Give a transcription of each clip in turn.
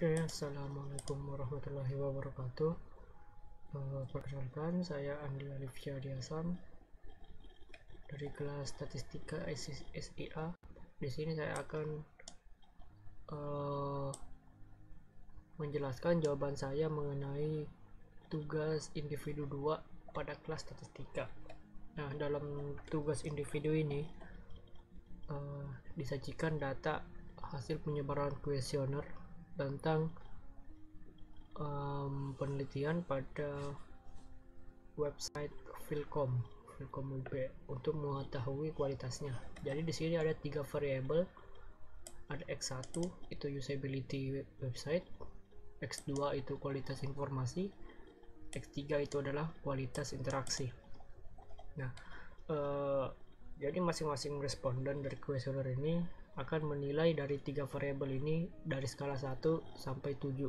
Oke, assalamualaikum warahmatullahi wabarakatuh. Perkenalkan, saya Andi Alifia Diasam dari kelas Statistika SIA. Di sini saya akan menjelaskan jawaban saya mengenai tugas individu 2 pada kelas Statistika. Nah, dalam tugas individu ini disajikan data hasil penyebaran kuesioner tentang penelitian pada website Philcom UB untuk mengetahui kualitasnya. Jadi di sini ada 3 variabel. Ada X1 itu usability website, X2 itu kualitas informasi, X3 itu adalah kualitas interaksi. Nah, jadi masing-masing responden dari kuesioner ini akan menilai dari 3 variabel ini dari skala 1 sampai 7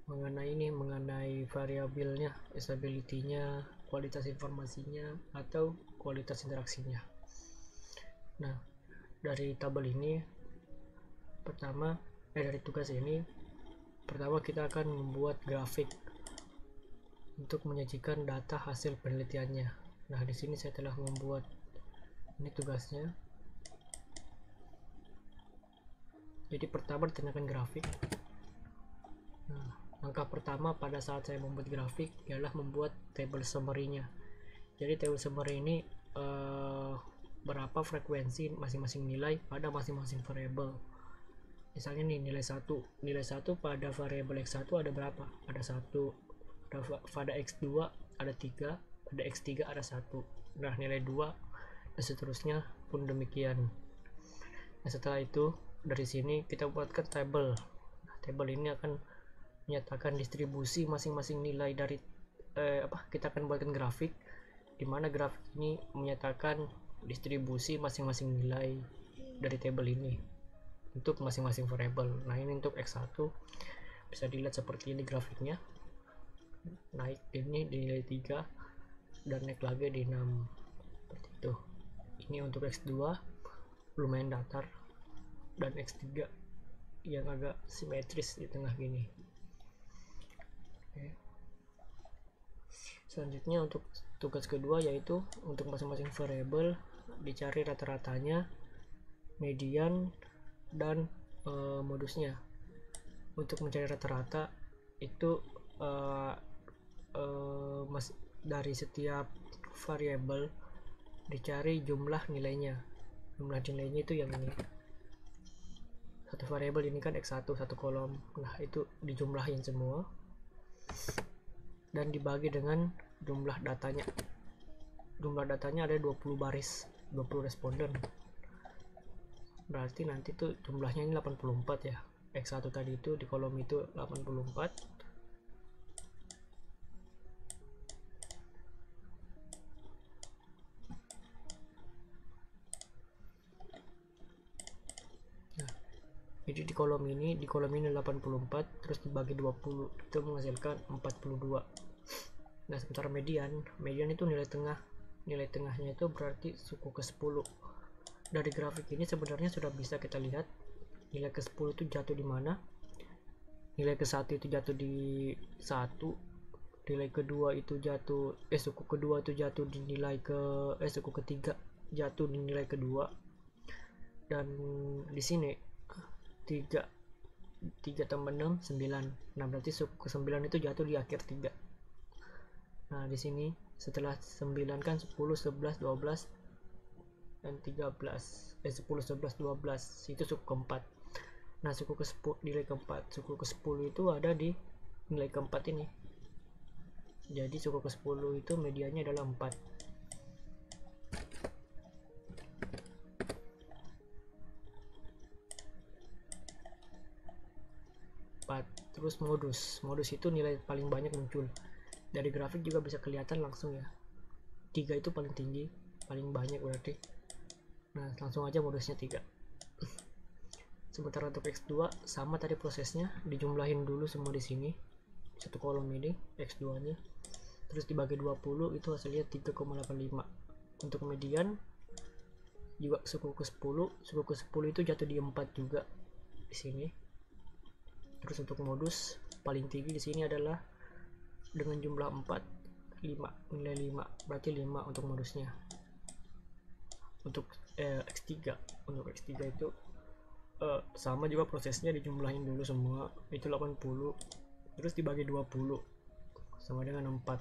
mengenai variabelnya, usability-nya, kualitas informasinya, atau kualitas interaksinya. Nah, dari tabel ini dari tugas ini pertama kita akan membuat grafik untuk menyajikan data hasil penelitiannya. Nah, di sini saya telah membuat ini tugasnya. Jadi pertama ditanyakan grafik. Nah, langkah pertama pada saat saya membuat grafik ialah membuat table summary-nya. Jadi table summary ini berapa frekuensi masing-masing nilai pada masing-masing variabel. Misalnya nih nilai 1 pada variabel X1 ada berapa? Ada 1. Pada X2 ada 3, pada X3 ada 1. Nah, nilai 2 dan seterusnya pun demikian. Nah, setelah itu dari sini kita buatkan table. Nah, table ini akan menyatakan distribusi masing-masing nilai dari kita akan buatkan grafik di mana grafik ini menyatakan distribusi masing-masing nilai dari table ini untuk masing-masing variabel. Nah, ini untuk X1 bisa dilihat seperti ini grafiknya, naik ini di nilai 3 dan naik lagi di 6 seperti itu. Ini untuk X2 lumayan datar dan X3 yang agak simetris di tengah gini. Oke. Selanjutnya untuk tugas kedua yaitu untuk masing-masing variabel dicari rata-ratanya, median, dan modusnya. Untuk mencari rata-rata itu dari setiap variabel dicari jumlah nilainya. Jumlah nilainya itu yang ini. Satu variabel ini kan X1 satu kolom. Nah, itu dijumlahin semua dan dibagi dengan jumlah datanya. Jumlah datanya ada 20 baris, 20 responden. Berarti nanti tuh jumlahnya ini 84 ya. X1 tadi itu di kolom itu 84. Nah, jadi di kolom ini 84 terus dibagi 20 itu menghasilkan 42. Nah, sementara median itu nilai tengah. Nilai tengahnya itu berarti suku ke-10. Dari grafik ini sebenarnya sudah bisa kita lihat nilai ke-10 itu jatuh di mana. Nilai ke-1 itu jatuh di 1. Nilai kedua itu jatuh suku kedua itu jatuh di nilai suku ketiga jatuh di nilai kedua. Dan di sini 3 tambah 6 9. Nah, berarti suku ke-9 itu jatuh di akhir 3. Nah, di sini setelah 9 kan 10, 11, 12 dan 13. 10, 11, 12 itu suku keempat. Nah, suku ke-10 nilai keempat. Suku ke-10 itu ada di nilai keempat ini. Jadi suku ke-10 itu medianya adalah 4. Terus modus itu nilai paling banyak muncul. Dari grafik juga bisa kelihatan langsung ya. 3 itu paling tinggi, paling banyak berarti. Nah, langsung aja modusnya 3. Sementara untuk X2 sama tadi prosesnya, dijumlahin dulu semua di sini. Satu kolom ini X2-nya. Terus dibagi 20 itu hasilnya 3,85. Untuk median juga suku ke-10 itu jatuh di 4 juga di sini. Terus untuk modus paling tinggi di sini adalah dengan jumlah 4, 5, nilai 5, berarti 5 untuk modusnya. Untuk X3, untuk X3 itu sama juga prosesnya, dijumlahin dulu semua itu 80, terus dibagi 20 sama dengan 4.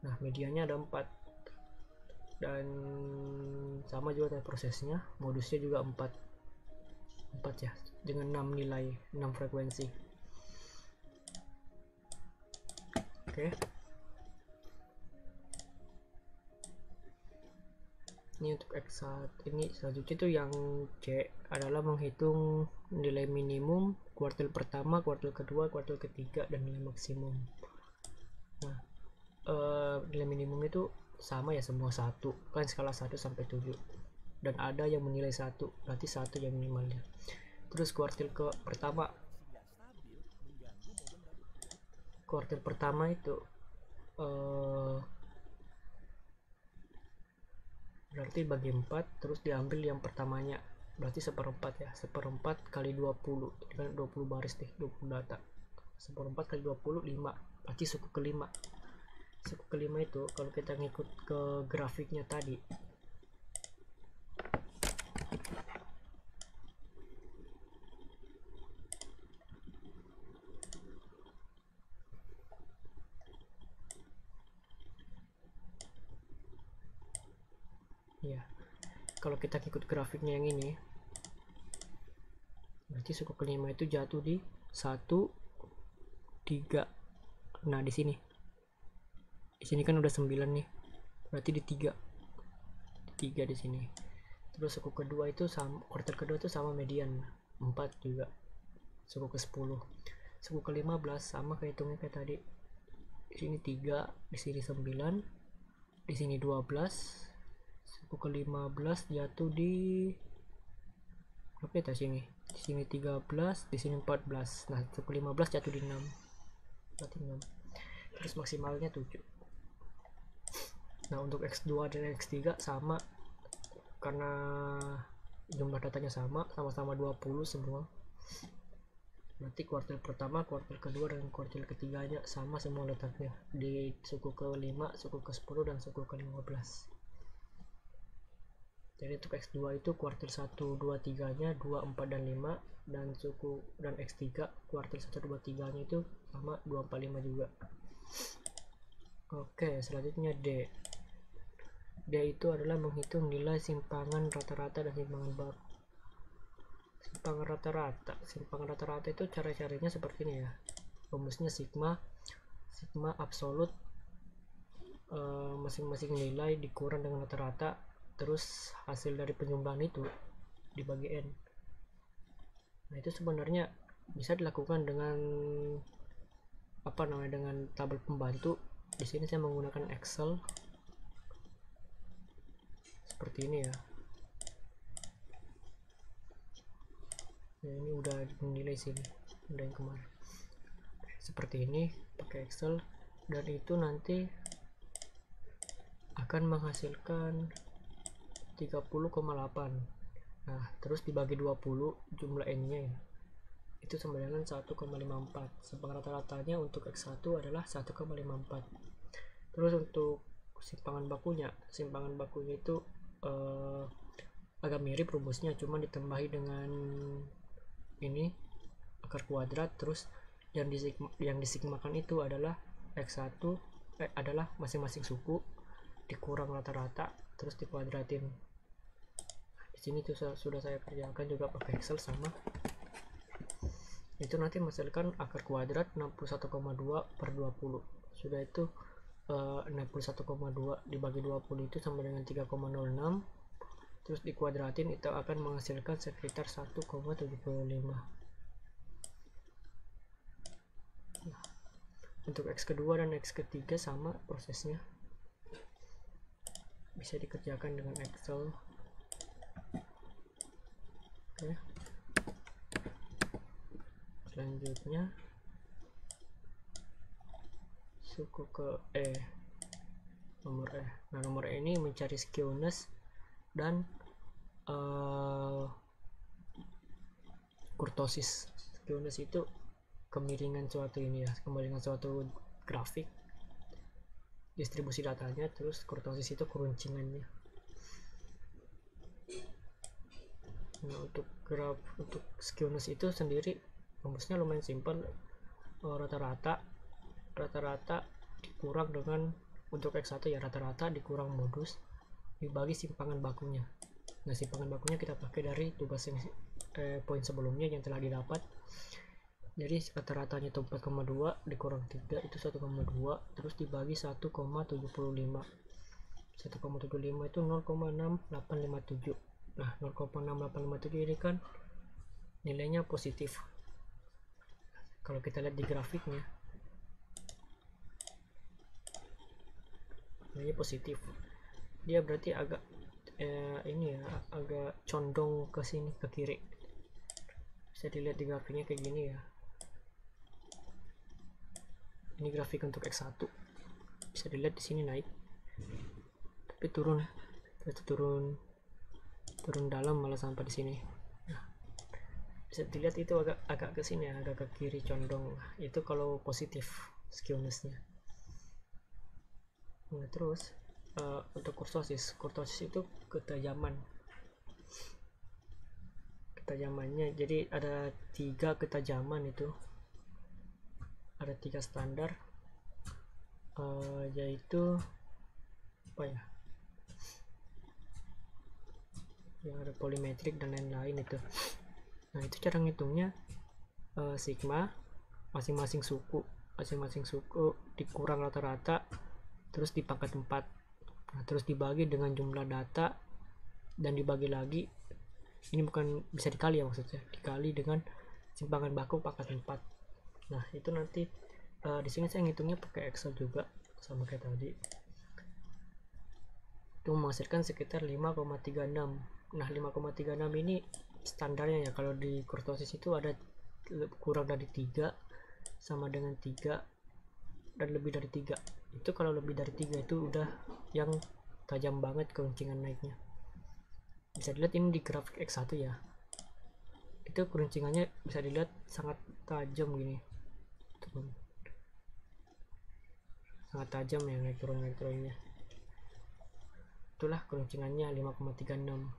Nah, medianya ada 4 dan sama juga kayak prosesnya, modusnya juga 4 ya, dengan 6 nilai, 6 frekuensi. Oke. Ini untuk X1. Ini selanjutnya itu yang C adalah menghitung nilai minimum kuartil pertama, kuartil kedua, kuartil ketiga, dan nilai maksimum. Nah, nilai minimum itu sama ya, semua 1 kan, skala 1 sampai 7, dan ada yang menilai 1, berarti 1 yang minimalnya. Terus kuartil pertama itu berarti bagi 4, terus diambil yang pertamanya, berarti seperempat ya, seperempat kali 20 dengan 20 baris deh, 20 data, seperempat kali 20, 5, berarti suku kelima. Suku kelima itu kalau kita ngikut ke grafiknya tadi, ya kalau kita ikut grafiknya yang ini, berarti suku kelima itu jatuh di 1, 3. Nah, di sini kan udah 9 nih, berarti di 3 di sini. Terus suku kedua itu sama, kuartil kedua itu sama median 4 juga. Suku ke 10, suku ke 15 sama kehitungnya kayak tadi. Di sini 3, di sini 9, di sini 12. Suku ke 15 jatuh di berapa ya sini? Di sini 13, di sini 14. Nah, suku 15 jatuh di 6. Berarti 6. Terus maksimalnya 7. Nah, untuk X2 dan X3 sama karena jumlah datanya sama-sama 20 semua. Berarti kuartil pertama, kuartil kedua, dan kuartil ketiganya sama semua letaknya di suku ke-5, suku ke-10, dan suku ke-15. Jadi untuk X2 itu kuartil 1, 2, 3 nya 2, 4, dan 5, dan X3 kuartil 1, 2, 3 nya itu sama 2, 4, 5 juga. Oke, selanjutnya D. D itu adalah menghitung nilai simpangan rata-rata dan simpangan baku. Simpangan rata-rata itu cara-caranya seperti ini ya. Rumusnya sigma absolut masing-masing nilai dikurang dengan rata-rata, terus hasil dari penjumlahan itu dibagi n. Nah, itu sebenarnya bisa dilakukan dengan dengan tabel pembantu. Di sini saya menggunakan Excel seperti ini ya. Nah, ini udah menilai sini, udah yang kemarin seperti ini pakai Excel, dan itu nanti akan menghasilkan 30,8. Nah, terus dibagi 20 jumlah n nya ya, itu sama dengan 1,54. Simpangan rata-ratanya untuk X1 adalah 1,54. Terus untuk simpangan bakunya itu agak mirip rumusnya, cuma ditambahi dengan ini akar kuadrat. Terus yang disigmakan itu adalah X1 adalah masing-masing suku dikurang rata-rata terus dikuadratin. Di sini tuh sudah saya kerjakan juga pakai Excel sama. Itu nanti menghasilkan akar kuadrat 61,2 per 20. Sudah itu 61,2 dibagi 20 itu sama dengan 3,06. Terus dikuadratin itu akan menghasilkan sekitar 1,75. Nah, untuk X kedua dan X ketiga sama prosesnya, bisa dikerjakan dengan Excel. Oke. Selanjutnya suku ke nomor E. Nah, nomor E ini mencari skewness dan kurtosis. skewness itu kemiringan suatu ini ya, kemiringan suatu grafik, distribusi datanya, terus kurtosis itu keruncingannya. Nah, untuk skewness itu sendiri rumusnya lumayan simpel. Rata-rata dikurang dengan, untuk X1 ya, rata-rata dikurang modus dibagi simpangan bakunya. Nah, simpangan bakunya kita pakai dari tugas yang poin sebelumnya yang telah didapat. Jadi rata-ratanya itu 4,2 dikurang 3 itu 1,2, terus dibagi 1,75. 1,75 itu 0,6857. Nah, 0,6857 ini kan nilainya positif. Kalau kita lihat di grafiknya, nilainya positif. Dia berarti agak ini ya, agak condong ke sini, ke kiri. Bisa dilihat di grafiknya kayak gini ya. Ini grafik untuk X1. Bisa dilihat di sini naik, tapi turun dalam malah sampai di sini. Nah, bisa dilihat itu agak ke sini, agak ke kiri condong. Itu kalau positif skewnessnya. Nah, terus untuk kurtosis itu ketajamannya. Jadi ada 3 ketajaman itu, ada 3 standar, yaitu apa ya, yang ada polimetrik dan lain-lain itu. Nah, itu cara ngitungnya sigma masing-masing suku dikurang rata-rata, terus dipangkat 4. Nah, terus dibagi dengan jumlah data dan dibagi lagi. Ini bukan bisa dikali ya, maksudnya dikali dengan simpangan baku pangkat 4. Nah, itu nanti di sini saya ngitungnya pakai Excel juga sama kayak tadi. Itu menghasilkan sekitar 5,36. Nah, 5,36 ini standarnya ya. Kalau di kurtosis itu ada kurang dari 3, sama dengan 3, dan lebih dari 3. Itu kalau lebih dari 3 itu udah yang tajam banget keruncingan naiknya. Bisa dilihat ini di grafik X1 ya, itu keruncingannya bisa dilihat sangat tajam gini, sangat tajam ya, naik turunnya. Itulah keruncingannya 5,36.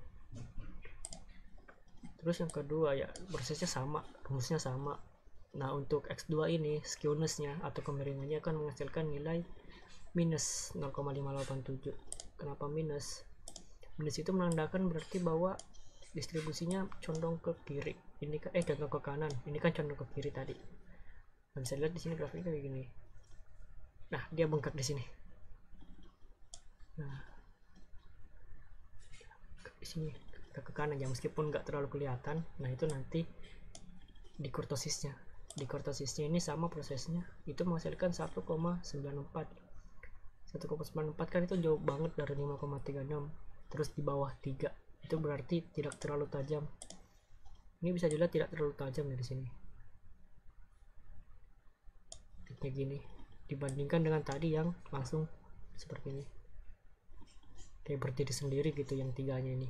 Terus yang kedua ya, prosesnya sama, rumusnya sama. Nah, untuk X2 ini skewnessnya atau kemiringannya akan menghasilkan nilai minus 0,587. Kenapa minus? Minus itu menandakan berarti bahwa distribusinya condong ke kiri. Ini kan condong ke kanan. Ini kan condong ke kiri tadi. Nah, bisa lihat di sini grafiknya kayak gini. Nah, dia bengkak di sini. Nah, di sini ke kanan ya, meskipun nggak terlalu kelihatan. Nah, itu nanti di kurtosisnya. Di kurtosisnya ini sama prosesnya, itu menghasilkan 1,94. 1,94 kan itu jauh banget dari 5,36. Terus di bawah 3 itu berarti tidak terlalu tajam. Ini bisa dilihat tidak terlalu tajam dari sini, kayak gini, dibandingkan dengan tadi yang langsung seperti ini, kayak berdiri sendiri gitu yang tiganya ini.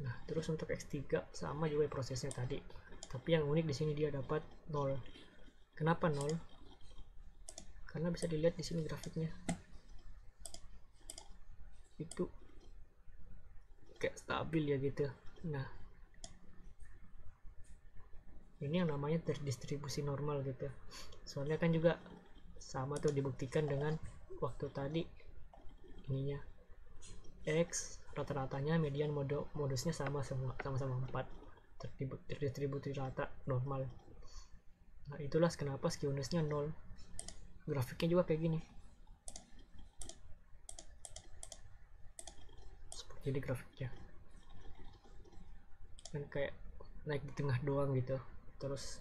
Nah, terus untuk X3 sama juga prosesnya tadi, tapi yang unik di sini dia dapat 0. Kenapa 0? Karena bisa dilihat di sini grafiknya itu kayak stabil ya gitu. Nah, ini yang namanya terdistribusi normal gitu. Soalnya kan juga sama tuh, dibuktikan dengan waktu tadi ininya X rata-ratanya median modusnya sama-sama 4, terdistribusi rata normal. Nah, itulah kenapa skewnessnya 0. Grafiknya juga kayak gini, seperti ini grafiknya kan, kayak naik di tengah doang gitu, terus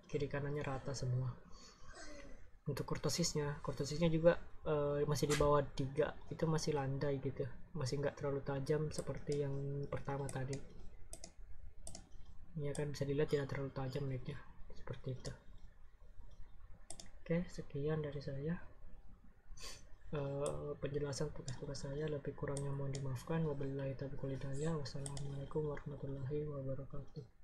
kiri kanannya rata semua. Untuk kurtosisnya juga masih di bawah 3, itu masih landai gitu, masih nggak terlalu tajam seperti yang pertama tadi ya kan. Bisa dilihat tidak terlalu tajam naiknya seperti itu. Oke, sekian dari saya. penjelasan tugas-tugas saya. Lebih kurangnya mohon dimaafkan. Wabillahi taufiq wal hidayah. Wassalamualaikum warahmatullahi wabarakatuh.